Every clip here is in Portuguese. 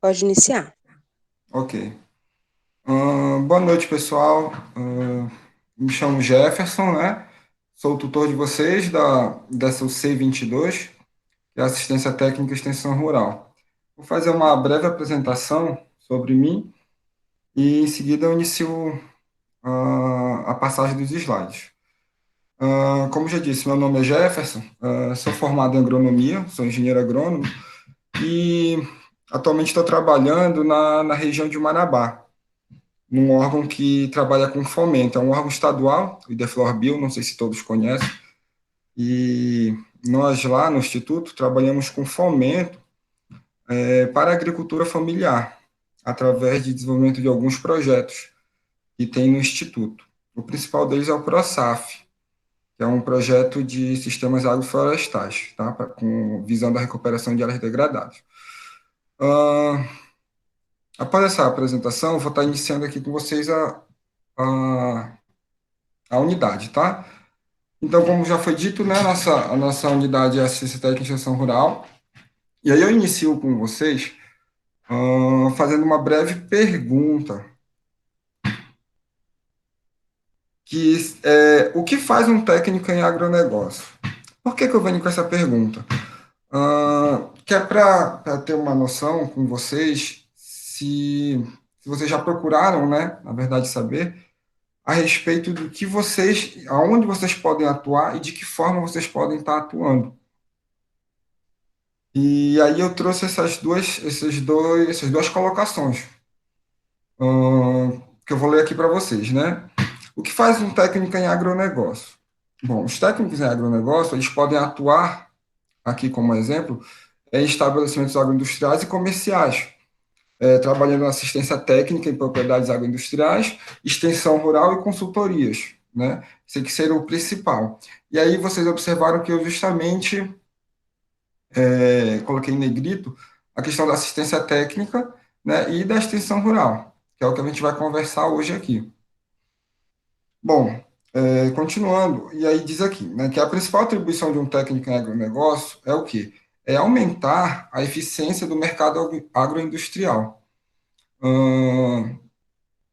Pode iniciar. Ok. Boa noite, pessoal. Me chamo Jefferson, né? Sou o tutor de vocês dessa C22, que é a Assistência Técnica e Extensão Rural. Vou fazer uma breve apresentação sobre mim e, em seguida, eu inicio a passagem dos slides. Como já disse, meu nome é Jefferson, sou formado em agronomia, sou engenheiro agrônomo e atualmente estou trabalhando na região de Marabá, num órgão que trabalha com fomento. É um órgão estadual, o Ideflorbio, não sei se todos conhecem, e nós lá no Instituto trabalhamos com fomento para a agricultura familiar, através de desenvolvimento de alguns projetos que tem no Instituto. O principal deles é o ProSaf, que é um projeto de sistemas agroflorestais, tá? Com visão da recuperação de áreas degradadas. Uh, Após essa apresentação, eu vou estar iniciando aqui com vocês a, a unidade, tá? Então, como já foi dito, né, a nossa unidade é Assistência Técnica e Extensão Rural. E aí eu inicio com vocês fazendo uma breve pergunta, que é, o que faz um técnico em agronegócio? Por que eu venho com essa pergunta? Que é para ter uma noção com vocês, se vocês já procuraram, né, na verdade, saber a respeito do que vocês, aonde vocês podem atuar e de que forma vocês podem estar atuando. E aí eu trouxe essas duas colocações, que eu vou ler aqui para vocês, né? O que faz um técnico em agronegócio? Bom, os técnicos em agronegócio, eles podem atuar, aqui como exemplo, em estabelecimentos agroindustriais e comerciais, trabalhando na assistência técnica em propriedades agroindustriais, extensão rural e consultorias, né? Isso aqui seria o principal. E aí vocês observaram que eu justamente coloquei em negrito a questão da assistência técnica, né, e da extensão rural, que é o que a gente vai conversar hoje aqui. Bom, continuando, e aí diz aqui, né, que a principal atribuição de um técnico em agronegócio é o quê? É aumentar a eficiência do mercado agroindustrial.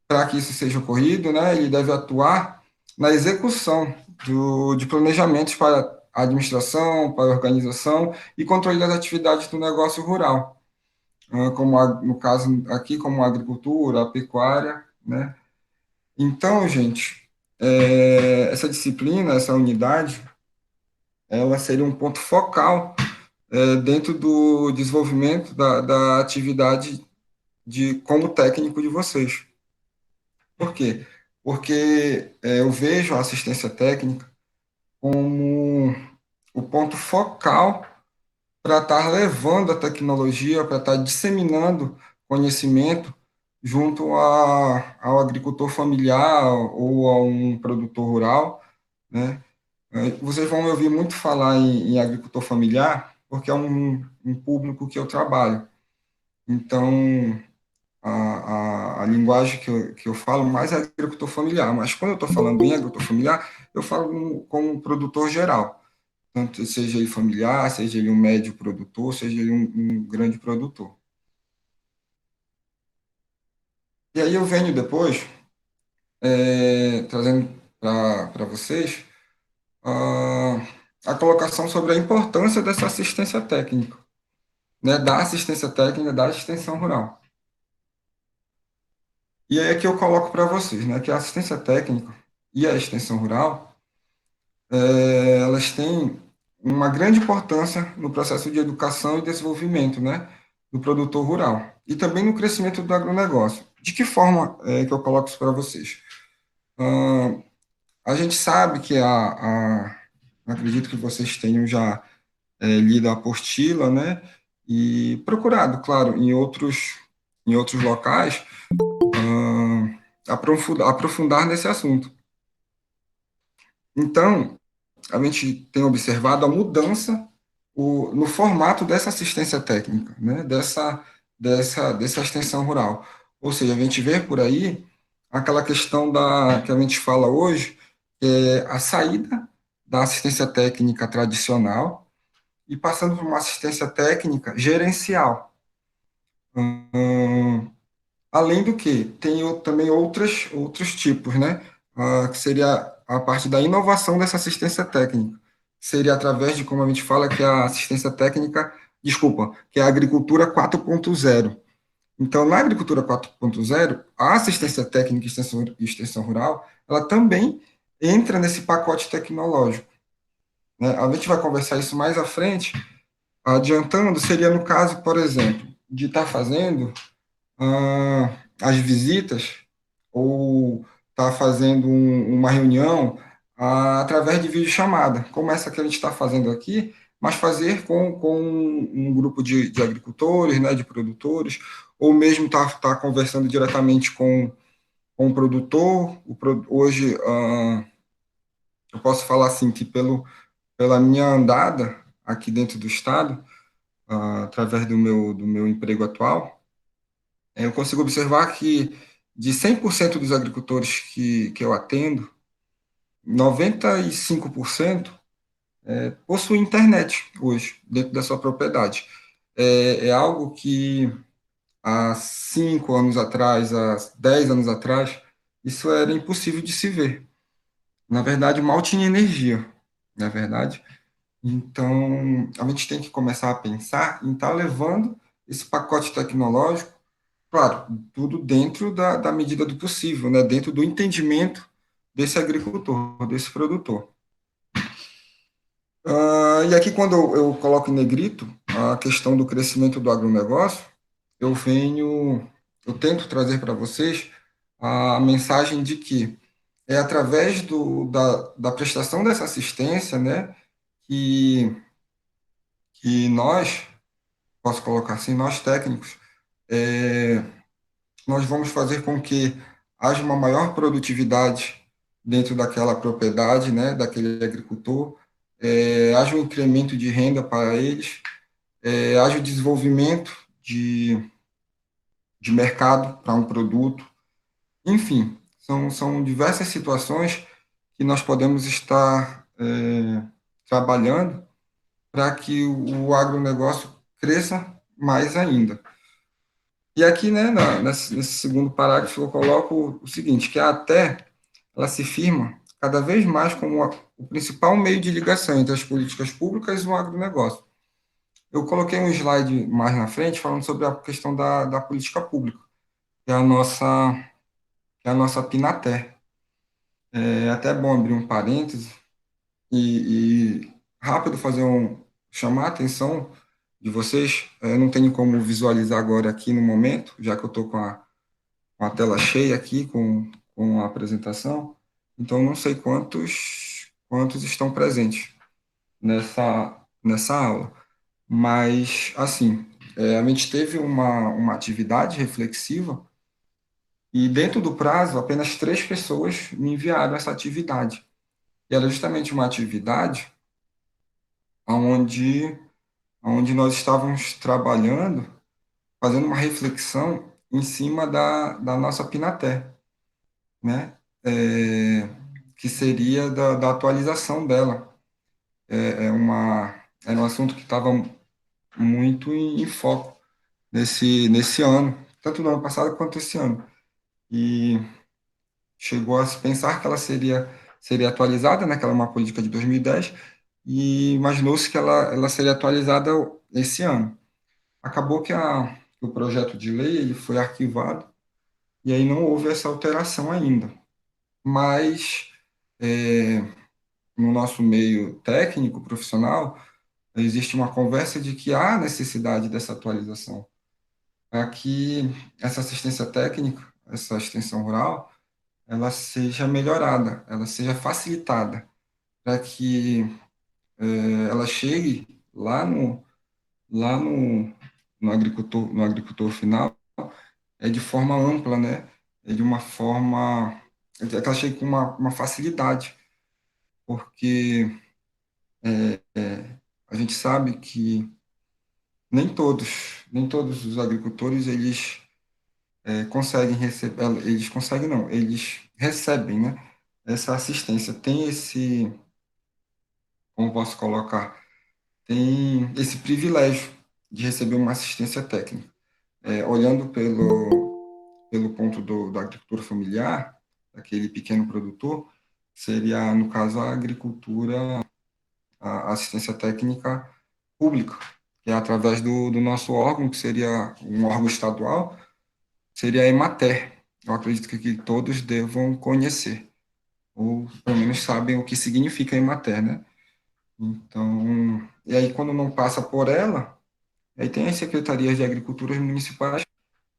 Para que isso seja ocorrido, né, ele deve atuar na execução de planejamentos para a administração, para a organização e controle das atividades do negócio rural, como no caso aqui, como a agricultura, a pecuária, né? Então, gente, essa disciplina, essa unidade, ela seria um ponto focal dentro do desenvolvimento da atividade como técnico de vocês. Por quê? Porque eu vejo a assistência técnica como o ponto focal para estar levando a tecnologia, para estar disseminando conhecimento junto ao agricultor familiar ou a um produtor rural, né? Vocês vão me ouvir muito falar em agricultor familiar, porque é um público que eu trabalho. Então, a linguagem que eu falo mais é agricultor familiar, mas quando eu estou falando em agricultor familiar, eu falo como um produtor geral, tanto seja ele familiar, seja ele um médio produtor, seja ele um grande produtor. E aí eu venho depois trazendo para vocês a, a colocação sobre a importância dessa assistência técnica, né, da assistência técnica da extensão rural. E aí é que eu coloco para vocês, né, que a assistência técnica e a extensão rural, elas têm uma grande importância no processo de educação e desenvolvimento, né, do produtor rural e também no crescimento do agronegócio. De que forma que eu coloco isso para vocês? A gente sabe que acredito que vocês tenham já lido a apostila, né, e procurado, claro, em outros locais, aprofundar nesse assunto. Então, a gente tem observado a mudança no formato dessa assistência técnica, né? Dessa extensão rural. Ou seja, a gente vê por aí aquela questão que a gente fala hoje, a saída da assistência técnica tradicional e passando por uma assistência técnica gerencial. Hum, Além do que, tem também outros tipos, né? Que seria a parte da inovação dessa assistência técnica. Seria através de, como a gente fala, que é a assistência técnica, desculpa, que é a agricultura 4.0. Então, na agricultura 4.0, a assistência técnica e extensão rural, ela também entra nesse pacote tecnológico, né? A gente vai conversar isso mais à frente. Adiantando, seria no caso, por exemplo, de estar fazendo as visitas ou estar fazendo uma reunião através de videochamada, como essa que a gente está fazendo aqui, mas fazer com um grupo de agricultores, né, de produtores, ou mesmo estar conversando diretamente com o produtor. Hoje, eu posso falar assim que pela minha andada aqui dentro do estado, através do meu emprego atual, eu consigo observar que de 100% dos agricultores que eu atendo, 95% possuem internet hoje, dentro da sua propriedade. É algo que há 5 anos atrás, há 10 anos atrás, isso era impossível de se ver. Na verdade, mal tinha energia, na verdade. Então, a gente tem que começar a pensar em estar levando esse pacote tecnológico. Claro, tudo dentro da medida do possível, né? Dentro do entendimento desse agricultor, desse produtor. E aqui, quando eu coloco em negrito a questão do crescimento do agronegócio, eu tento trazer para vocês a mensagem de que é através da prestação dessa assistência, né, que, que nós, posso colocar assim, nós técnicos, é, nós vamos fazer com que haja uma maior produtividade dentro daquela propriedade, né, daquele agricultor, haja um incremento de renda para eles, haja o desenvolvimento de mercado para um produto, enfim, são diversas situações que nós podemos estar trabalhando para que o agronegócio cresça mais ainda. E aqui, né, nesse segundo parágrafo, eu coloco o seguinte, que a ATE, ela se firma cada vez mais como o principal meio de ligação entre as políticas públicas e o agronegócio. Eu coloquei um slide mais na frente falando sobre a questão da política pública, que é a nossa PINATE. É até bom abrir um parêntese e rápido chamar a atenção de vocês. Eu não tenho como visualizar agora aqui no momento, já que eu estou com a tela cheia aqui com a apresentação, então não sei quantos estão presentes nessa aula. Mas, assim, a gente teve uma atividade reflexiva e, dentro do prazo, apenas 3 pessoas me enviaram essa atividade. E era justamente uma atividade onde, onde nós estávamos trabalhando, fazendo uma reflexão em cima da nossa Pinaté, né? É, que seria da atualização dela. Era um assunto que estava muito em foco nesse ano, tanto no ano passado quanto esse ano. E chegou a se pensar que ela seria atualizada, né, que ela é uma política de 2010, e imaginou-se que ela seria atualizada esse ano. Acabou que o projeto de lei ele foi arquivado, e aí não houve essa alteração ainda. Mas, no nosso meio técnico, profissional, existe uma conversa de que há necessidade dessa atualização, para que essa assistência técnica, essa extensão rural, ela seja melhorada, ela seja facilitada, para que ela chegue lá no agricultor final, de forma ampla, né? De uma forma que ela chegue com uma facilidade, porque a gente sabe que nem todos os agricultores conseguem receber, eles conseguem não, eles recebem, né, essa assistência, como posso colocar, tem esse privilégio de receber uma assistência técnica. olhando pelo ponto da agricultura familiar, daquele pequeno produtor, seria, no caso, a agricultura, a assistência técnica pública, que é através do nosso órgão, que seria um órgão estadual, seria a Emater. Eu acredito que todos devam conhecer, ou pelo menos sabem o que significa Emater, né? Então, e aí quando não passa por ela, aí tem as secretarias de agriculturas municipais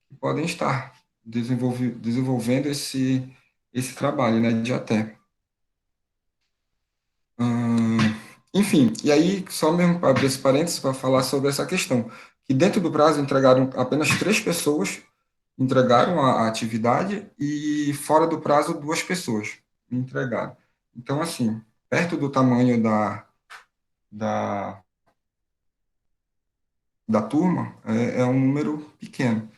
que podem estar desenvolvendo esse trabalho, né, de até. Hum, enfim, e aí, só mesmo para abrir esse parênteses para falar sobre essa questão, que dentro do prazo entregaram apenas 3 pessoas, entregaram a atividade, e fora do prazo, 2 pessoas entregaram. Então, assim, perto do tamanho da, da turma, é um número pequeno.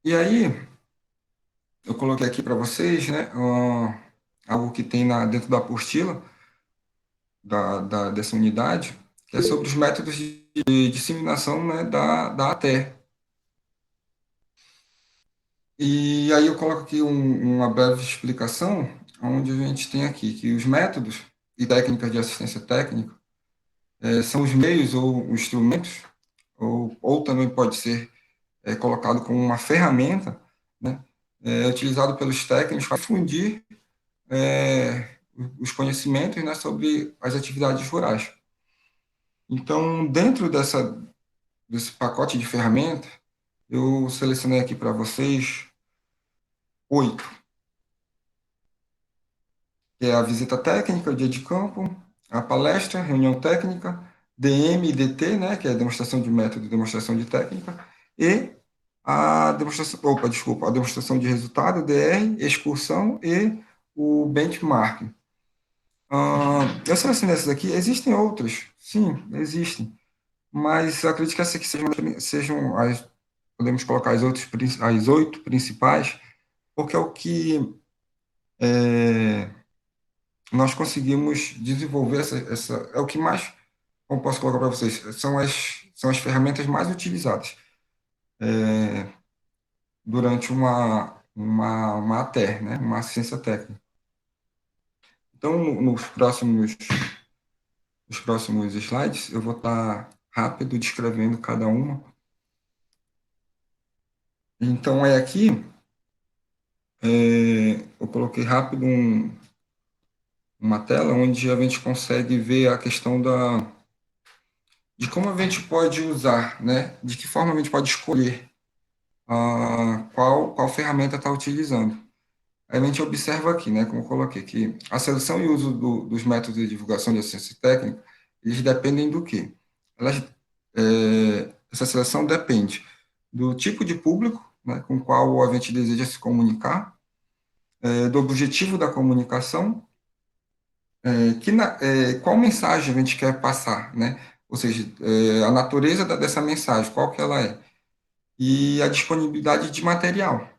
E aí, eu coloquei aqui para vocês, né, algo que tem dentro da apostila dessa unidade, que é sobre os métodos de disseminação, né, da ATE. E aí eu coloco aqui uma breve explicação, onde a gente tem aqui que os métodos e técnicas de assistência técnica são os meios ou os instrumentos, ou também pode ser colocado como uma ferramenta, né, utilizado pelos técnicos para difundir os conhecimentos, né, sobre as atividades rurais. Então, dentro desse pacote de ferramentas, eu selecionei aqui para vocês 8, que é a visita técnica, o dia de campo, a palestra, reunião técnica, DM e DT, né, que é a demonstração de método e demonstração de técnica, e a demonstração, opa, desculpa, a demonstração de resultado, DR, excursão e o benchmarking. Eu selecionei essas aqui, existem outras, sim, existem, mas eu acredito que essas aqui sejam podemos colocar as 8 principais, porque é o que nós conseguimos desenvolver é o que mais, como posso colocar para vocês, são as ferramentas mais utilizadas durante uma ATER, né, uma assistência técnica. Então, nos próximos slides, eu vou estar rápido descrevendo cada uma. Então, aqui, eu coloquei rápido uma tela onde a gente consegue ver a questão de como a gente pode usar, né? De que forma a gente pode escolher qual ferramenta está utilizando. Aí a gente observa aqui, né, como eu coloquei, que a seleção e uso dos métodos de divulgação de assistência técnica, eles dependem do quê? Essa seleção depende do tipo de público, né, com o qual a gente deseja se comunicar, do objetivo da comunicação, qual mensagem a gente quer passar, né? Ou seja, a natureza dessa mensagem, qual que ela é, e a disponibilidade de material.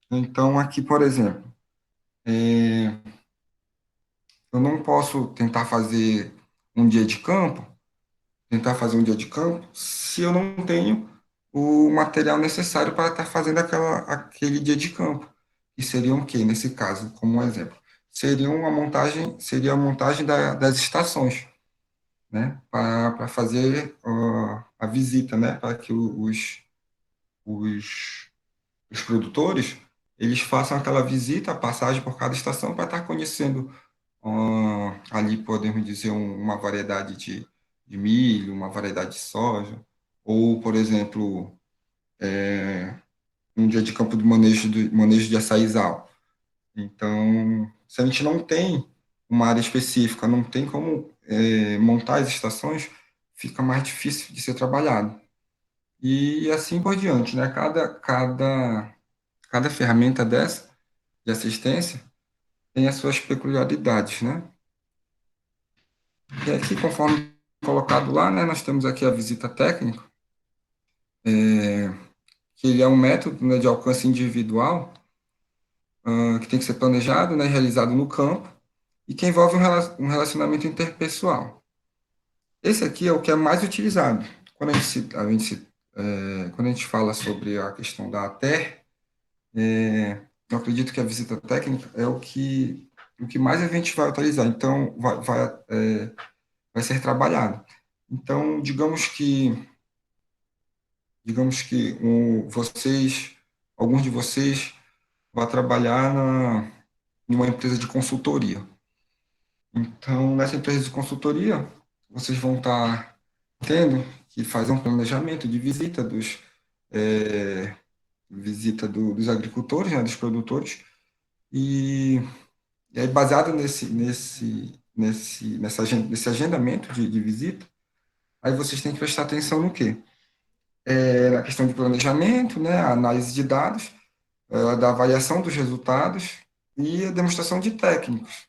Então, aqui, por exemplo, eu não posso tentar fazer um dia de campo, se eu não tenho o material necessário para estar fazendo aquele dia de campo. E seria o quê, nesse caso, como um exemplo? Seria a montagem das estações, né, para fazer a visita, né, para que os, os produtores eles façam aquela visita, a passagem por cada estação para estar conhecendo ali podemos dizer uma variedade de milho, uma variedade de soja, ou, por exemplo, um dia de campo de manejo de açaizal. Então, se a gente não tem uma área específica, não tem como montar as estações, fica mais difícil de ser trabalhado. E assim por diante, né? Cada ferramenta dessa, de assistência, tem as suas peculiaridades, né? E aqui, conforme colocado lá, né, nós temos aqui a visita técnica, que ele é um método, né, de alcance individual, que tem que ser planejado, né, realizado no campo, e que envolve um relacionamento interpessoal. Esse aqui é o que é mais utilizado. quando quando a gente fala sobre a questão da ATER, eu acredito que a visita técnica é o que mais a gente vai utilizar, então vai ser trabalhado. Então, digamos que alguns de vocês vão trabalhar em uma empresa de consultoria. Então, nessa empresa de consultoria, vocês vão estar tendo que fazer um planejamento de dos agricultores, né, dos produtores, e, e aí baseado nesse agendamento de visita, aí vocês têm que prestar atenção no quê? Na questão de planejamento, né, a análise de dados, da avaliação dos resultados e a demonstração de técnicos,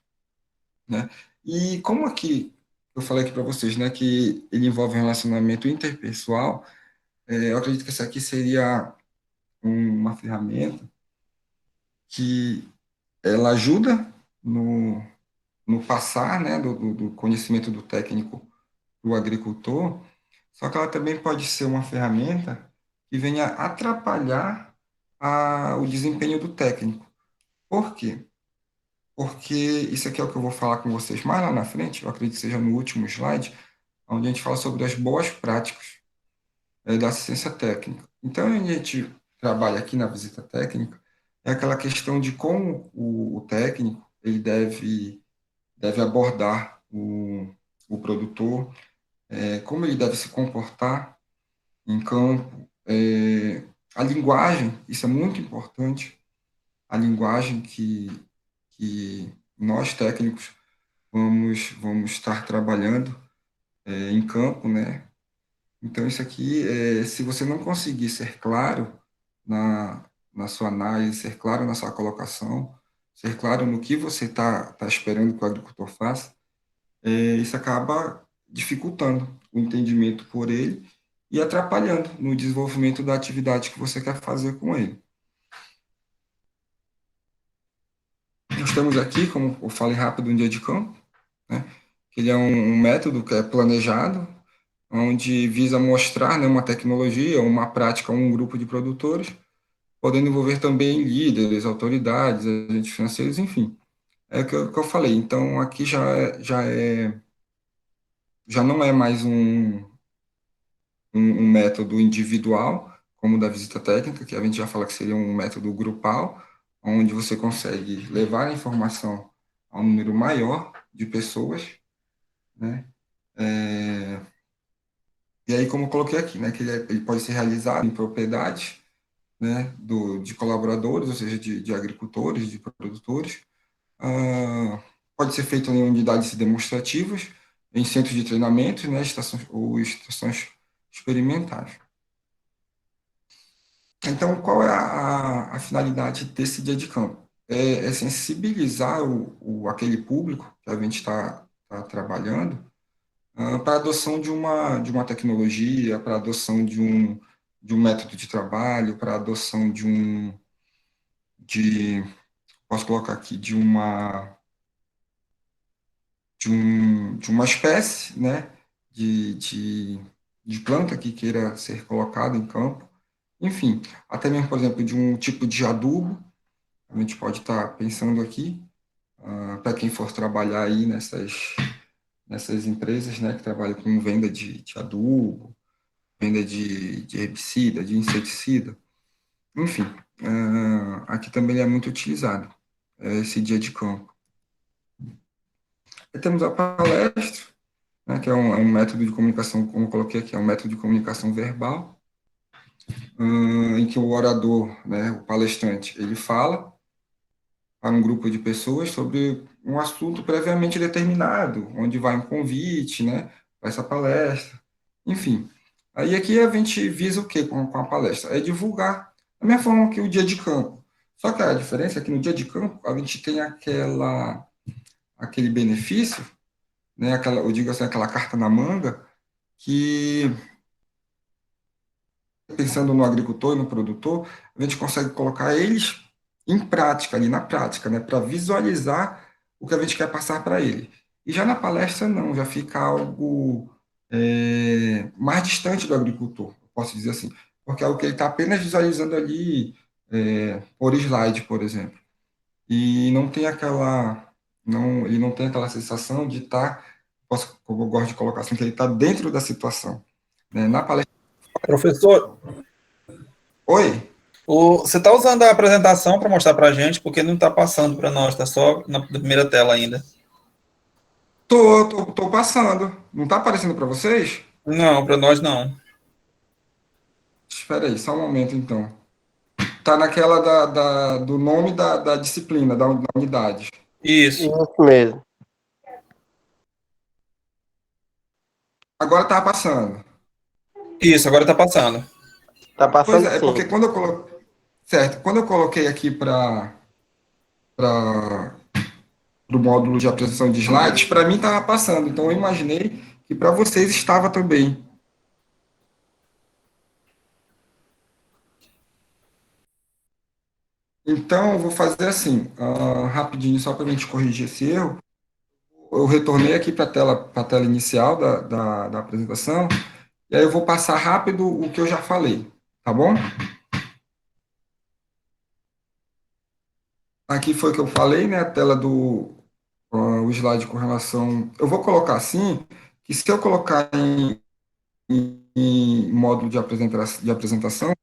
né? E como aqui eu falei aqui para vocês, né, que ele envolve um relacionamento interpessoal, eu acredito que essa aqui seria uma ferramenta que ela ajuda no passar, né, do conhecimento do técnico para o agricultor, só que ela também pode ser uma ferramenta que venha atrapalhar o desempenho do técnico. Por quê? Porque isso aqui é o que eu vou falar com vocês mais lá na frente, eu acredito que seja no último slide, onde a gente fala sobre as boas práticas da assistência técnica. Então, a gente trabalha aqui na visita técnica, é aquela questão de como o técnico ele deve abordar o produtor, como ele deve se comportar em campo, a linguagem, isso é muito importante, a linguagem que nós técnicos vamos estar trabalhando em campo, né? Então, isso aqui, se você não conseguir ser claro na, na sua análise, ser claro na sua colocação, ser claro no que você tá esperando que o agricultor faça, isso acaba dificultando o entendimento por ele e atrapalhando no desenvolvimento da atividade que você quer fazer com ele. Nós temos aqui, como eu falei rápido, um dia de campo, né? Ele é um método que é planejado, onde visa mostrar, né, uma tecnologia, uma prática a um grupo de produtores, podendo envolver também líderes, autoridades, agentes financeiros, enfim. É o que eu falei. Então, aqui já não é mais um método individual, como o da visita técnica, que a gente já fala que seria um método grupal, onde você consegue levar a informação a um número maior de pessoas, né? É, e aí, como eu coloquei aqui, né, que ele pode ser realizado em propriedades, né, de colaboradores, ou seja, de agricultores, de produtores. Pode ser feito em unidades demonstrativas, em centros de treinamento, né, estações experimentais. Então, qual é a finalidade desse dia de campo? É sensibilizar aquele público que a gente está trabalhando para a adoção de uma tecnologia, para a adoção de um método de trabalho, para a adoção de, posso colocar aqui, de uma espécie, né, de, de, de planta que queira ser colocada em campo. Enfim, até mesmo, por exemplo, de um tipo de adubo, a gente pode estar pensando aqui, para quem for trabalhar aí nessas empresas, né, que trabalham com venda de adubo, venda de herbicida, de inseticida, enfim, aqui também é muito utilizado esse dia de campo. E temos a palestra, né, que é um método de comunicação, como eu coloquei aqui, é um método de comunicação verbal, em que o orador, né, o palestrante, ele fala para um grupo de pessoas sobre um assunto previamente determinado, onde vai um convite, né, para essa palestra, enfim. Aí aqui a gente visa o quê com a palestra? É divulgar, da mesma forma que o dia de campo. Só que a diferença é que no dia de campo a gente tem aquele benefício, né, eu digo assim, aquela carta na manga, que pensando no agricultor e no produtor, a gente consegue colocar eles em prática, ali na prática, né, para visualizar o que a gente quer passar para ele. E já na palestra, não, já fica algo. mais distante do agricultor, posso dizer assim, porque é o que ele está apenas visualizando ali por slide, por exemplo, e não tem aquela, não, ele não tem aquela sensação de estar, como eu gosto de colocar assim, que ele está dentro da situação, né? Na palestra, Professor, oi, você está usando a apresentação para mostrar para a gente, porque não está passando para nós, está só na primeira tela ainda. tô passando, não está aparecendo para vocês? Não, para nós não. Espera aí, só um momento então. Tá naquela do nome da disciplina, da unidade. Isso, Isso mesmo. Agora tá passando. isso, agora está passando. Tá Pois passando é, sim. porque quando eu coloquei, certo, quando eu coloquei aqui para o módulo de apresentação de slides, para mim estava passando. Então eu imaginei que para vocês estava também. Então eu vou fazer assim, rapidinho, só para a gente corrigir esse erro. Eu retornei aqui para a tela inicial da apresentação, e aí eu vou passar rápido o que eu já falei, tá bom? Aqui foi o que eu falei, né? A tela o slide com relação. Eu vou colocar assim, que se eu colocar em módulo de apresentação,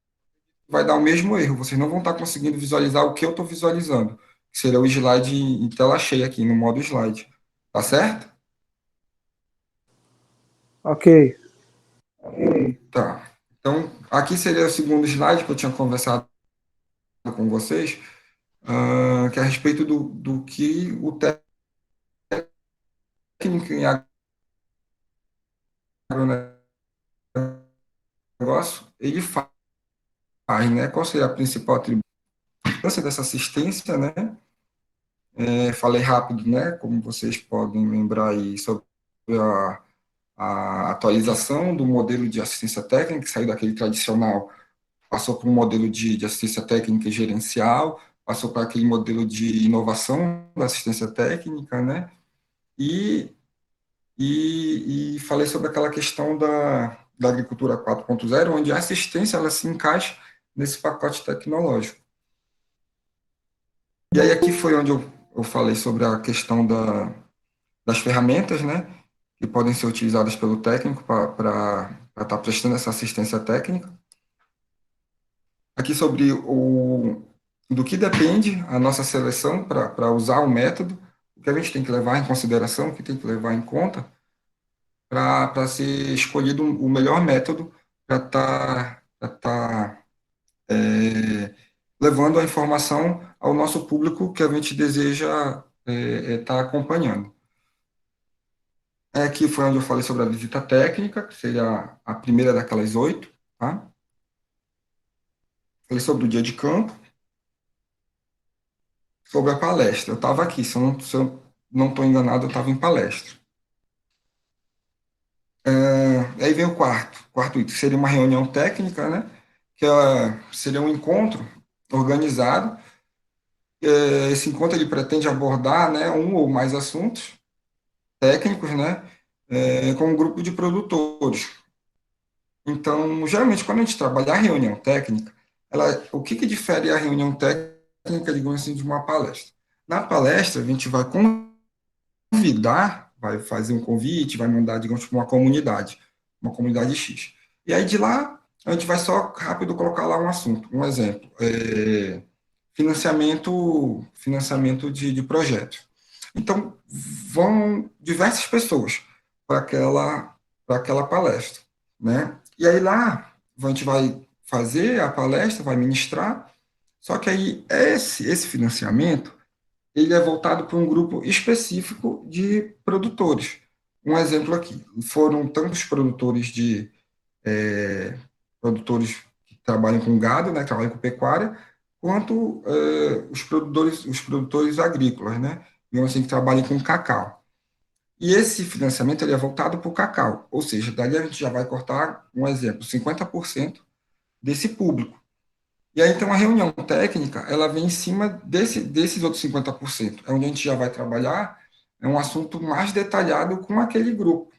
vai dar o mesmo erro. Vocês não vão estar conseguindo visualizar o que eu estou visualizando, que seria o slide em tela cheia aqui, no modo slide. Tá certo? Ok. Tá. Então, aqui seria o segundo slide que eu tinha conversado com vocês, que é a respeito do que o técnico em agronegócio ele faz, né? Qual seria a principal atribuição dessa assistência, né? Falei rápido, né? Como vocês podem lembrar aí sobre a atualização do modelo de assistência técnica, que saiu daquele tradicional, passou para um modelo de assistência técnica gerencial, passou para aquele modelo de inovação da assistência técnica, né? E, e falei sobre aquela questão da agricultura 4.0, onde a assistência ela se encaixa nesse pacote tecnológico. E aí aqui foi onde eu falei sobre a questão das ferramentas, né, que podem ser utilizadas pelo técnico para estar prestando essa assistência técnica. Aqui sobre do que depende a nossa seleção para usar o método, o que a gente tem que levar em consideração, o que tem que levar em conta para ser escolhido o melhor método para estar levando a informação ao nosso público que a gente deseja estar acompanhando. Aqui foi onde eu falei sobre a visita técnica, que seria a primeira daquelas 8, tá? Falei sobre o dia de campo, sobre a palestra. Eu estava aqui, se eu não estou enganado, eu estava em palestra. Aí vem o quarto item, seria uma reunião técnica, né? Que seria um encontro organizado. Esse encontro ele pretende abordar, né, um ou mais assuntos técnicos, né, com um grupo de produtores. Então, geralmente, quando a gente trabalha a reunião técnica, o que difere a reunião técnica, digamos assim, de uma palestra? Na palestra, a gente vai convidar, vai fazer um convite, vai mandar, digamos, para uma comunidade X. E aí, de lá, a gente vai só rápido colocar lá um assunto. Um exemplo, financiamento de projetos. Então, vão diversas pessoas para aquela palestra, né? E aí lá, a gente vai fazer a palestra, vai ministrar, só que aí esse financiamento, ele é voltado para um grupo específico de produtores. Um exemplo aqui, foram tantos produtores que trabalham com gado, né, que trabalham com pecuária, quanto os produtores agrícolas, né, digamos assim, que trabalham com cacau. E esse financiamento ele é voltado para o cacau, ou seja, dali a gente já vai cortar, um exemplo, 50% desse público. E aí, então, a reunião técnica, ela vem em cima desses outros 50%, é onde a gente já vai trabalhar um assunto mais detalhado com aquele grupo.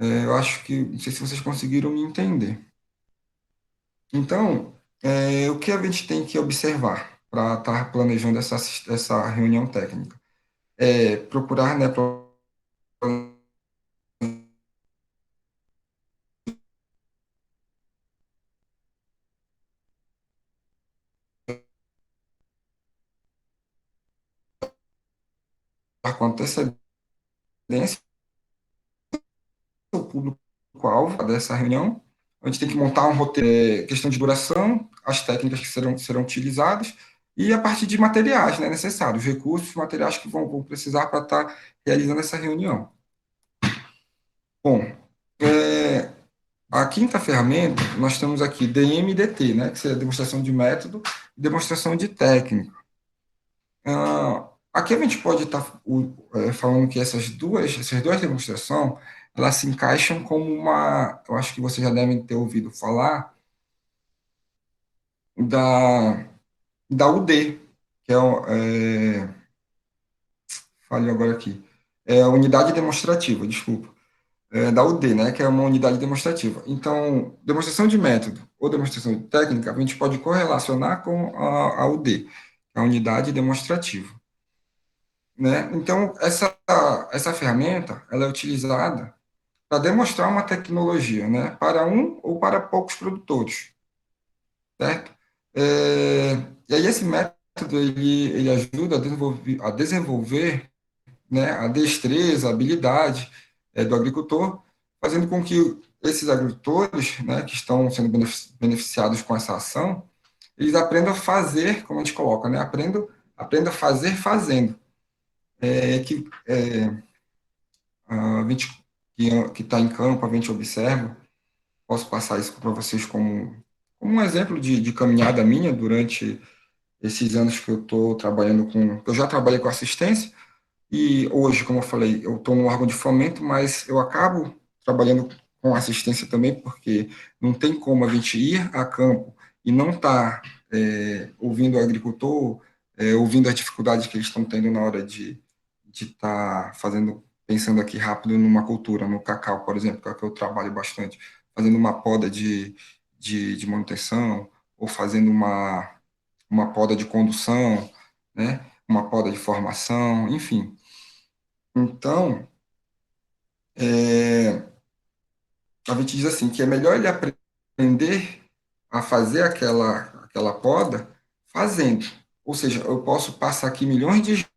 Eu acho que, não sei se vocês conseguiram me entender. Então, o que a gente tem que observar para estar planejando essa reunião técnica? É procurar, né, com antecedência o público-alvo dessa reunião. A gente tem que montar um roteiro, questão de duração, as técnicas que serão utilizadas e a partir de materiais, né, necessários, recursos, materiais que vão precisar para estar realizando essa reunião. Bom, a quinta ferramenta, nós temos aqui DM e DT, né, que seria demonstração de método e demonstração de técnica. Aqui a gente pode estar falando que essas duas demonstrações, elas se encaixam como eu acho que vocês já devem ter ouvido falar da, da UD, que falei agora aqui, é a unidade demonstrativa, desculpa, da UD, né, que é uma unidade demonstrativa. Então, demonstração de método ou demonstração de técnica, a gente pode correlacionar com a UD, a unidade demonstrativa. Né? Então, essa ferramenta ela é utilizada para demonstrar uma tecnologia, né, para um ou para poucos produtores, certo? É, e aí esse método ele ajuda a desenvolver, né, a destreza, a habilidade do agricultor, fazendo com que esses agricultores, né, que estão sendo beneficiados com essa ação, eles aprendam a fazer, como a gente coloca, né, aprenda a fazer fazendo. Que a gente que está em campo, a gente observa. Posso passar isso para vocês como um exemplo de caminhada minha durante esses anos que eu estou trabalhando com. Eu já trabalhei com assistência, e hoje, como eu falei, eu estou no órgão de fomento, mas eu acabo trabalhando com assistência também, porque não tem como a gente ir a campo e não estar ouvindo o agricultor, ouvindo as dificuldades que eles estão tendo na hora de estar fazendo, pensando aqui rápido numa cultura, no cacau, por exemplo, que é o que eu trabalho bastante, fazendo uma poda de manutenção, ou fazendo uma poda de condução, né? Uma poda de formação, enfim. Então, a gente diz assim, que é melhor ele aprender a fazer aquela poda fazendo. Ou seja, eu posso passar aqui milhões de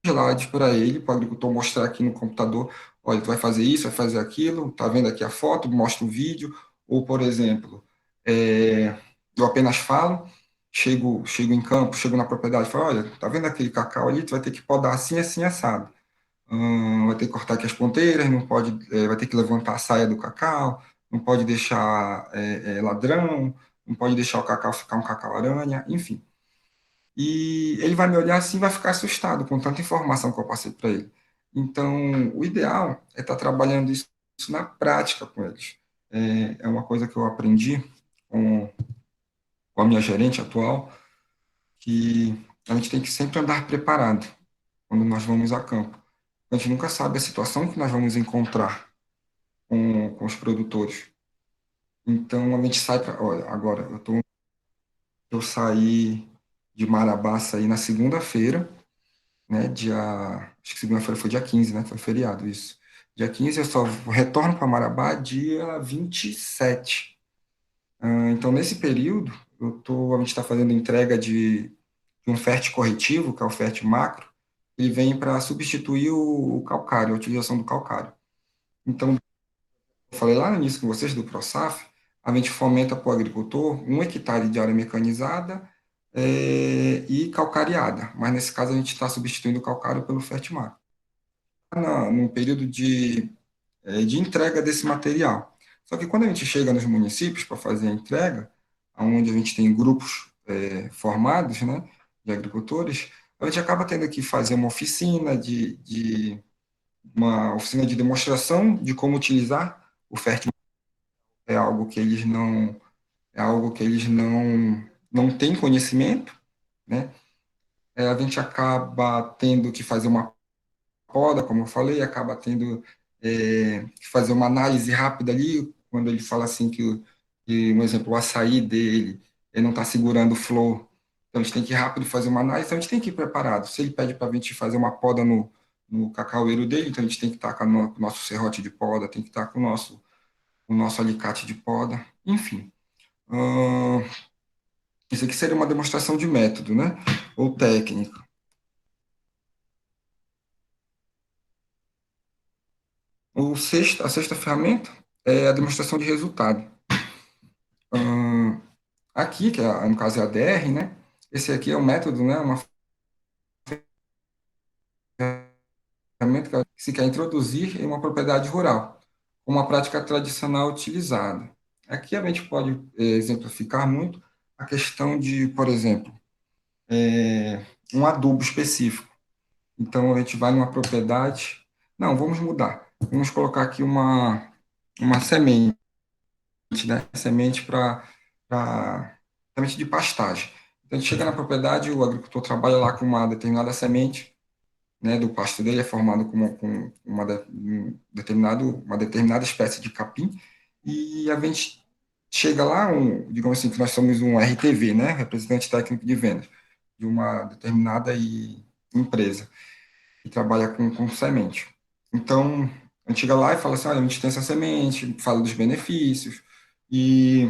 slides para ele, para o agricultor mostrar aqui no computador, olha, tu vai fazer isso, vai fazer aquilo, tá vendo aqui a foto, mostra o vídeo, ou, por exemplo, eu apenas falo, chego em campo, chego na propriedade, falo, olha, tá vendo aquele cacau ali, tu vai ter que podar assim, assim, assado. Vai ter que cortar aqui as ponteiras, não pode, vai ter que levantar a saia do cacau, não pode deixar ladrão, não pode deixar o cacau ficar um cacau-aranha, enfim. E ele vai me olhar assim e vai ficar assustado com tanta informação que eu passei para ele. Então, o ideal é estar trabalhando isso na prática com eles. É uma coisa que eu aprendi com a minha gerente atual, que a gente tem que sempre andar preparado quando nós vamos a campo. A gente nunca sabe a situação que nós vamos encontrar com os produtores. Então, a gente sai para. Olha, agora, eu saí de Marabá, saí na segunda-feira, né? Acho que segunda-feira foi dia 15, né? Foi feriado, isso. Dia 15 eu só retorno para Marabá dia 27. Então, nesse período, a gente está fazendo entrega de um FERT corretivo, que é o FERT macro, ele vem para substituir o calcário, a utilização do calcário. Então, eu falei lá no início com vocês do ProSaf, a gente fomenta para o agricultor 1 hectare de área mecanizada e calcareada, mas nesse caso a gente está substituindo o calcário pelo Fertimar. Num período de entrega desse material. Só que quando a gente chega nos municípios para fazer a entrega, onde a gente tem grupos formados, né, de agricultores, a gente acaba tendo que fazer uma oficina de demonstração de como utilizar o Fertimar. É algo que eles não é algo que eles não têm conhecimento, né? A gente acaba tendo que fazer uma poda, como eu falei, acaba tendo fazer uma análise rápida ali, quando ele fala assim que um exemplo, o açaí dele, ele não está segurando o flor, então a gente tem que ir rápido fazer uma análise, então a gente tem que ir preparado. Se ele pede para a gente fazer uma poda no cacaueiro dele, então a gente tem que estar com o nosso serrote de poda, tem que estar com o nosso alicate de poda, enfim. Hum, isso aqui seria uma demonstração de método, né? Ou técnica. A sexta ferramenta é a demonstração de resultado. Hum, aqui, que no caso é a DR, né? Esse aqui é o método, né? Uma ferramenta que se quer introduzir em uma propriedade rural, uma prática tradicional utilizada. Aqui a gente pode exemplificar muito a questão de, por exemplo, um adubo específico. Então a gente vai numa propriedade. Não, vamos mudar. Vamos colocar aqui uma semente, né? Semente para semente de pastagem. Então a gente chega na propriedade, o agricultor trabalha lá com uma determinada semente, né, do pasto dele é formado com uma determinada espécie de capim, e a gente chega lá, digamos assim, que nós somos um RTV, né, representante técnico de vendas, de uma determinada empresa que trabalha com semente. Então, a gente chega lá e fala assim, olha, a gente tem essa semente, fala dos benefícios, e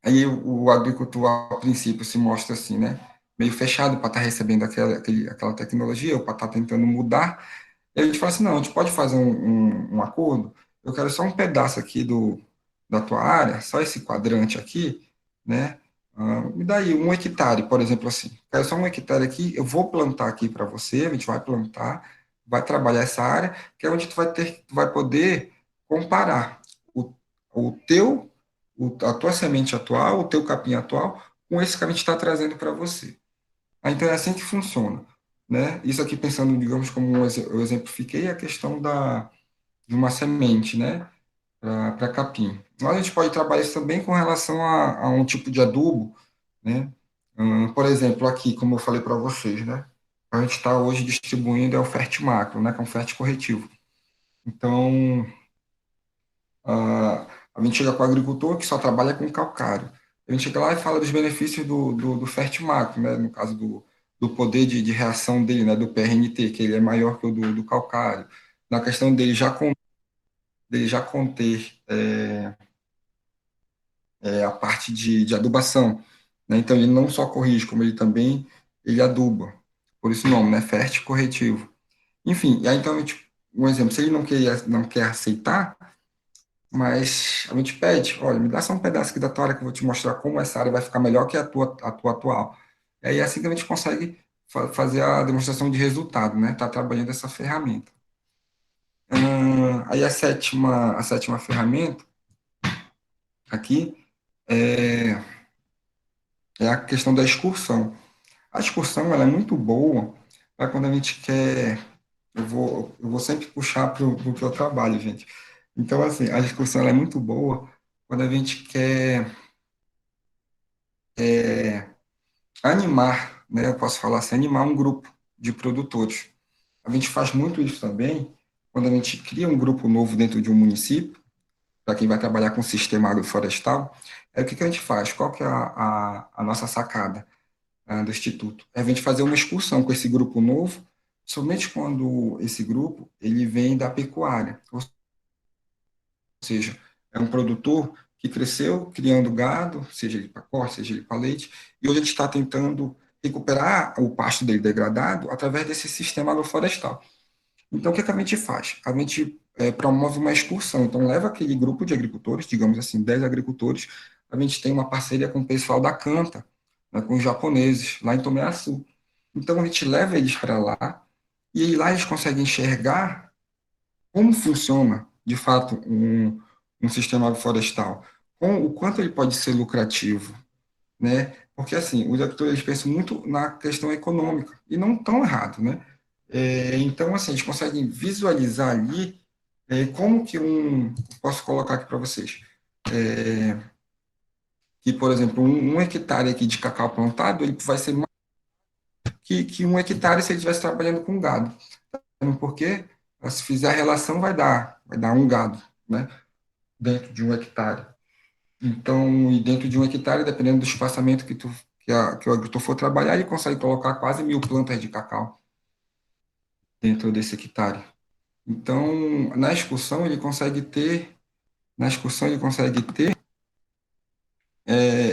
aí o agricultor, a princípio, se mostra assim, né, meio fechado para estar recebendo aquela tecnologia, ou para estar tentando mudar. E a gente fala assim, não, a gente pode fazer um acordo, eu quero só um pedaço aqui da tua área, só esse quadrante aqui, né? Me dá aí 1 hectare, por exemplo, assim. Quero só 1 hectare aqui, eu vou plantar aqui para você, a gente vai plantar, vai trabalhar essa área, que é onde tu vai poder comparar o, o teu, a tua semente atual, o teu capim atual, com esse que a gente está trazendo para você. Então é assim que funciona, né? Isso aqui pensando, digamos, como eu exemplifiquei a questão de uma semente, né? Para capim. Mas a gente pode trabalhar isso também com relação a um tipo de adubo, né? Por exemplo, aqui, como eu falei para vocês, né? A gente está hoje distribuindo o Fertimacro, né? Que é um ferticorretivo. Então, a gente chega com o agricultor que só trabalha com calcário. A gente chega lá e fala dos benefícios do Fertimacro, né? No caso do poder de reação dele, né? Do PRNT, que ele é maior que o do calcário. Na questão dele já conter a parte de adubação, né? Então ele não só corrige, como ele aduba. Por isso o nome, né? Fértil corretivo. Enfim, e aí então um exemplo, se ele não quer aceitar, mas a gente pede, olha, me dá só um pedaço aqui da tua área que eu vou te mostrar como essa área vai ficar melhor que a tua atual. E aí é assim que a gente consegue fazer a demonstração de resultado, né? Tá trabalhando essa ferramenta. Aí a sétima ferramenta aqui é a questão da excursão. A excursão ela é muito boa para quando a gente quer. Eu vou sempre puxar para o que eu trabalho, gente. Então, assim, a excursão ela é muito boa quando a gente quer animar, né? Eu posso falar assim, animar um grupo de produtores. A gente faz muito isso também quando a gente cria um grupo novo dentro de um município, para quem vai trabalhar com sistema agroflorestal. O que a gente faz? Qual que é a nossa sacada? Do Instituto. É a gente fazer uma excursão com esse grupo novo, somente quando esse grupo ele vem da pecuária, ou seja, é um produtor que cresceu criando gado, seja ele para corte, seja ele para leite, e hoje a gente está tentando recuperar o pasto dele degradado através desse sistema agroflorestal. Então, o que a gente faz? A gente promove uma excursão, então leva aquele grupo de agricultores, digamos assim, 10 agricultores, a gente tem uma parceria com o pessoal da Canta, né, com os japoneses, lá em Tomé-Açu. Então, a gente leva eles para lá, e aí lá eles conseguem enxergar como funciona, de fato, um sistema florestal, com o quanto ele pode ser lucrativo, né? Porque, assim, os agricultores eles pensam muito na questão econômica, e não tão errado, né? Então, assim, a gente consegue visualizar ali como que posso colocar aqui para vocês, que, por exemplo, 1 hectare aqui de cacau plantado, ele vai ser mais que 1 hectare se ele estivesse trabalhando com gado. Por quê? Se fizer a relação, vai dar um gado, né? Dentro de um hectare. Então, e dentro de um hectare, dependendo do espaçamento que o agricultor for trabalhar, ele consegue colocar quase 1.000 plantas de cacau dentro desse hectare. Então, na excursão ele consegue ter,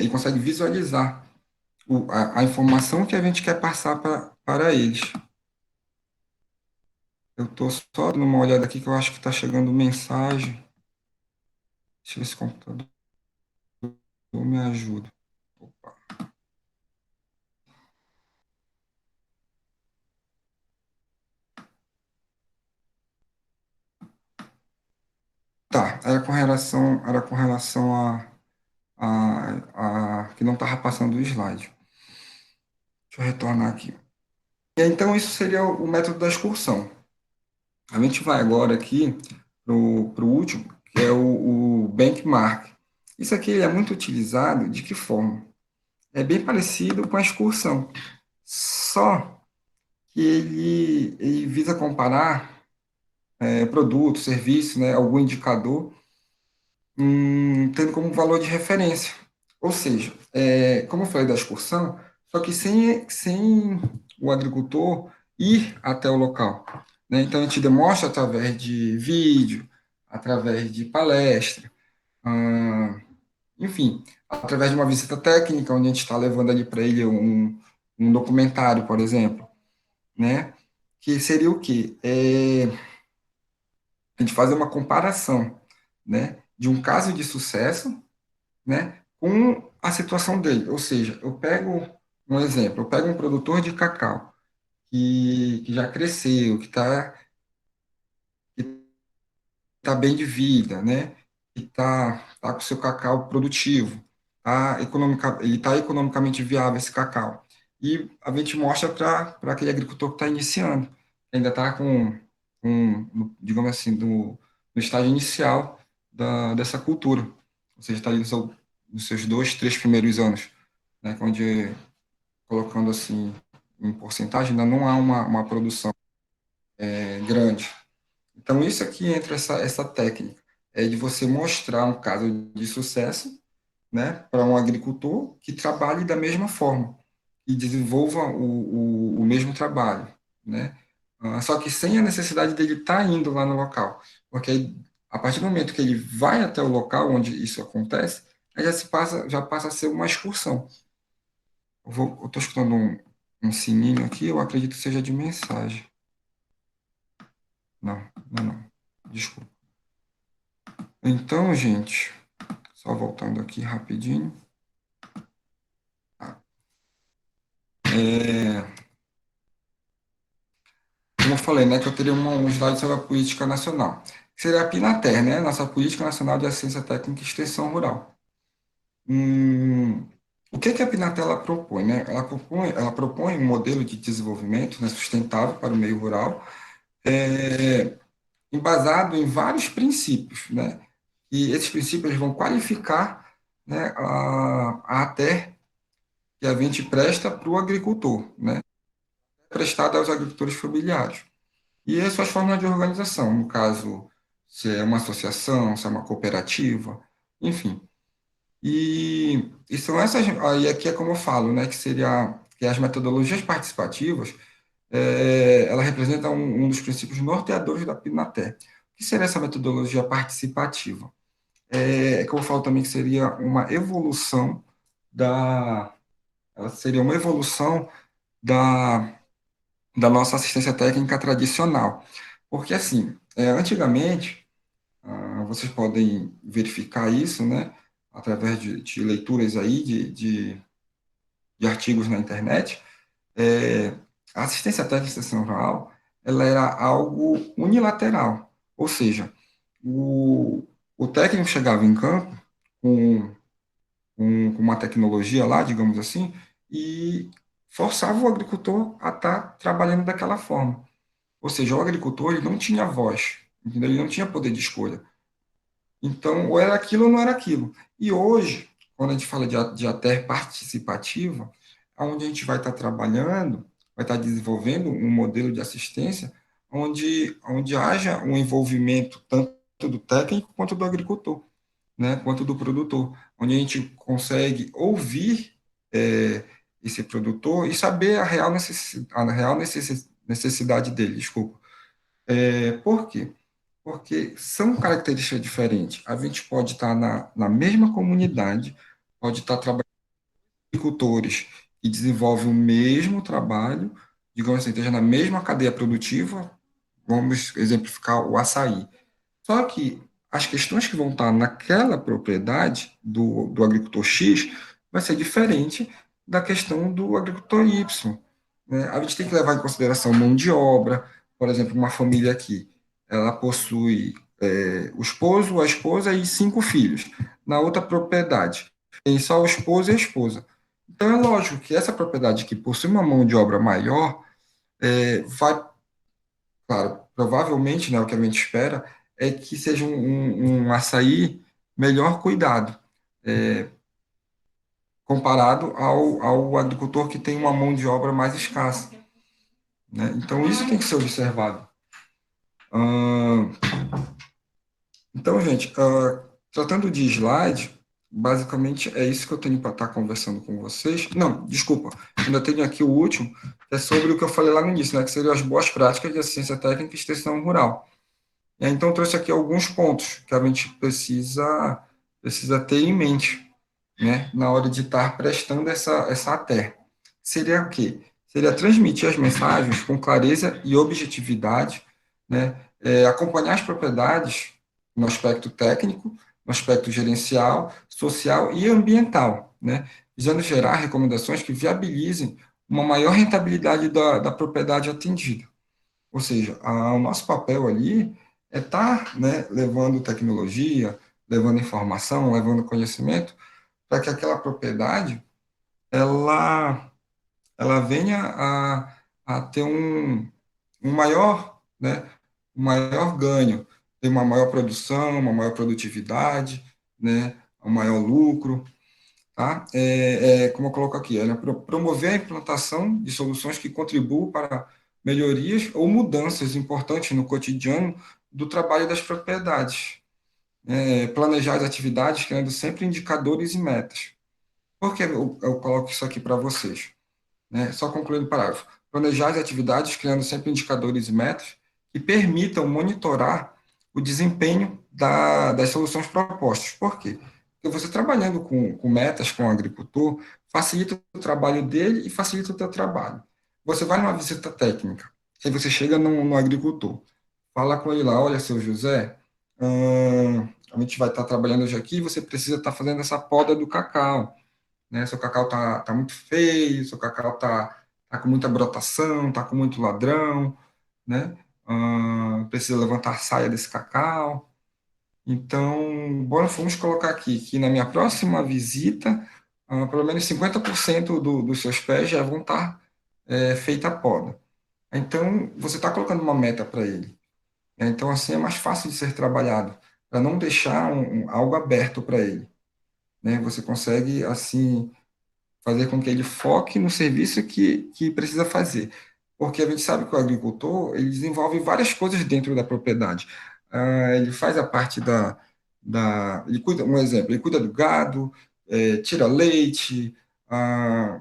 e consegue visualizar a informação que a gente quer passar para eles. Eu estou só dando uma olhada aqui que eu acho que está chegando mensagem. Deixa eu ver se o computador me ajuda. Opa. Tá, era com relação que não estava passando o slide. Deixa eu retornar aqui. E então, isso seria o método da excursão. A gente vai agora aqui para o último, que é o benchmark. Isso aqui ele é muito utilizado de que forma? É bem parecido com a excursão, só que ele visa comparar produto, serviço, né, algum indicador, tendo como valor de referência. Ou seja, como eu falei da excursão, só que sem o agricultor ir até o local, né? Então, a gente demonstra através de vídeo, através de palestra, ah, enfim, através de uma visita técnica, onde a gente está levando ali para ele um documentário, por exemplo, né? Que seria o quê? A gente fazer uma comparação, né? De um caso de sucesso, né, com a situação dele. Ou seja, eu pego um exemplo, eu pego um produtor de cacau que já cresceu, que tá bem de vida, né, que tá com seu cacau produtivo, ele está economicamente viável esse cacau. E a gente mostra para aquele agricultor que está iniciando, que ainda está digamos assim, no estágio inicial dessa cultura. Ou seja, está ali nos seus 2, 3 primeiros anos, né, onde, colocando assim em porcentagem, ainda não há uma produção grande. Então, isso aqui entra essa técnica, de você mostrar um caso de sucesso, né, para um agricultor que trabalhe da mesma forma e desenvolva o mesmo trabalho, né? Só que sem a necessidade dele estar indo lá no local, porque aí, a partir do momento que ele vai até o local onde isso acontece, aí já passa a ser uma excursão. Eu estou escutando um sininho aqui, eu acredito que seja de mensagem. Não, não, não. Desculpa. Então, gente, só voltando aqui rapidinho. É, como eu falei, né, que eu teria um slide sobre a política nacional, que seria a PNATER, né, nossa Política Nacional de Assistência Técnica e Extensão Rural. O que a PNATER ela propõe, né? Ela propõe um modelo de desenvolvimento, né, sustentável para o meio rural, embasado em vários princípios, né? E esses princípios eles vão qualificar, né, a ATER que a gente presta para o agricultor, né? Prestada aos agricultores familiares. E as suas formas de organização, no caso, se é uma associação, se é uma cooperativa, enfim. E são essas, aí aqui é como eu falo, né, que as metodologias participativas, ela representa um dos princípios norteadores da PNATE. O que seria essa metodologia participativa? Que eu falo também que ela seria uma evolução da, da nossa assistência técnica tradicional. Porque, assim, antigamente, vocês podem verificar isso, né, através de leituras aí, de artigos na internet, a assistência técnica de extensão rural, ela era algo unilateral, ou seja, o técnico chegava em campo com, com uma tecnologia lá, digamos assim, e forçava o agricultor a estar trabalhando daquela forma. Ou seja, o agricultor ele não tinha voz, entendeu? Ele não tinha poder de escolha. Então, ou era aquilo ou não era aquilo. E hoje, quando a gente fala de ATER participativa, onde a gente vai estar trabalhando, vai estar desenvolvendo um modelo de assistência, onde haja um envolvimento tanto do técnico quanto do agricultor, né, quanto do produtor, onde a gente consegue ouvir esse produtor e saber a real necessidade dele, desculpa. Por quê? Porque são características diferentes. A gente pode estar na mesma comunidade, pode estar trabalhando com agricultores que desenvolvem o mesmo trabalho, digamos assim, esteja na mesma cadeia produtiva, vamos exemplificar o açaí. Só que as questões que vão estar naquela propriedade do agricultor X vai ser diferente da questão do agricultor Y, né? A gente tem que levar em consideração mão de obra, por exemplo, uma família aqui, ela possui o esposo, a esposa e 5 filhos. Na outra propriedade, tem só o esposo e a esposa. Então, é lógico que essa propriedade que possui uma mão de obra maior, vai, claro, provavelmente, né, o que a gente espera é que seja um açaí melhor cuidado, comparado ao agricultor que tem uma mão de obra mais escassa, né? Então, isso tem que ser observado. Ah, então, gente, tratando de slide, basicamente é isso que eu tenho para estar conversando com vocês. Não, desculpa, ainda tenho aqui o último, que é sobre o que eu falei lá no início, né, que seriam as boas práticas de assistência técnica e extensão rural. Então, eu trouxe aqui alguns pontos que a gente precisa ter em mente, né, na hora de estar prestando essa ATER. Seria o quê? Seria transmitir as mensagens com clareza e objetividade, né, acompanhar as propriedades no aspecto técnico, no aspecto gerencial, social e ambiental, né, visando gerar recomendações que viabilizem uma maior rentabilidade da propriedade atendida. Ou seja, o nosso papel ali é estar, né, levando tecnologia, levando informação, levando conhecimento, para que aquela propriedade ela, ela venha a ter um maior, né, um maior ganho, ter uma maior produção, uma maior produtividade, né, um maior lucro. Tá? Como eu coloco aqui, né, promover a implantação de soluções que contribuam para melhorias ou mudanças importantes no cotidiano do trabalho das propriedades. Planejar as atividades criando sempre indicadores e metas. Por que eu coloco isso aqui para vocês? Né? Só concluindo o parágrafo. Planejar as atividades criando sempre indicadores e metas que permitam monitorar o desempenho das soluções propostas. Por quê? Porque você trabalhando com metas com o agricultor, facilita o trabalho dele e facilita o teu trabalho. Você vai numa visita técnica, aí você chega no agricultor, fala com ele lá, olha, seu José, a gente vai estar trabalhando hoje aqui, você precisa estar fazendo essa poda do cacau, né? Seu cacau tá muito feio, seu cacau tá com muita brotação, tá com muito ladrão, né? Precisa levantar a saia desse cacau. Então, bora, vamos colocar aqui que na minha próxima visita, pelo menos 50% dos seus pés já vão estar feita a poda. Então, você está colocando uma meta para ele, né? Então, assim é mais fácil de ser trabalhado, para não deixar algo aberto para ele, né? Você consegue, assim, fazer com que ele foque no serviço que precisa fazer. Porque a gente sabe que o agricultor, ele desenvolve várias coisas dentro da propriedade. Ele faz a parte ele cuida, um exemplo, ele cuida do gado, tira leite,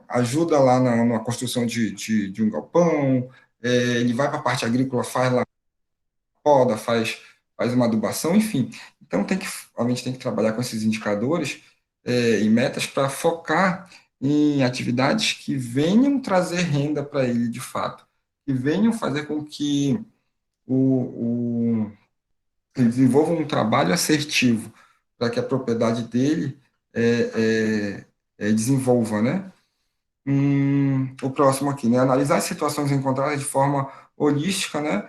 ajuda lá na construção de um galpão, ele vai para a parte agrícola, faz lá poda, faz uma adubação, enfim. Então a gente tem que trabalhar com esses indicadores e metas para focar em atividades que venham trazer renda para ele de fato, que venham fazer com que ele desenvolva um trabalho assertivo para que a propriedade dele desenvolva, né? O próximo aqui, né? Analisar as situações encontradas de forma holística, né?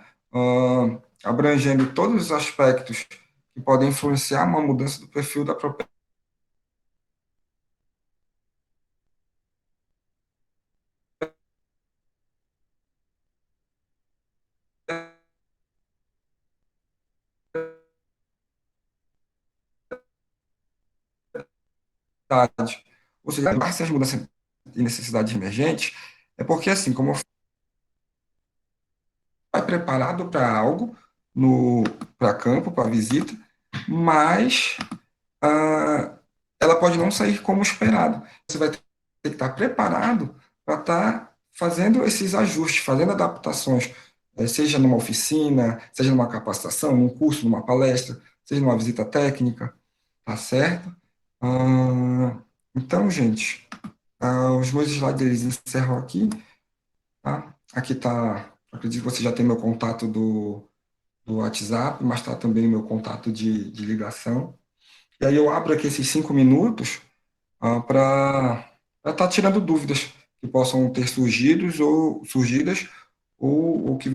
Abrangendo todos os aspectos que podem influenciar uma mudança do perfil da propriedade. Ou seja, essas mudanças e necessidades emergentes é porque, assim, como vai preparado para algo, para campo, para visita, mas ela pode não sair como esperado. Você vai ter que estar preparado para estar fazendo esses ajustes, fazendo adaptações, seja numa oficina, seja numa capacitação, num curso, numa palestra, seja numa visita técnica, tá certo? Então, gente, os meus slides eles encerram aqui, tá? Aqui tá, acredito que você já tem meu contato do WhatsApp, mas está também meu contato de ligação. E aí eu abro aqui esses 5 minutos para estar tirando dúvidas que possam ter surgidas ou que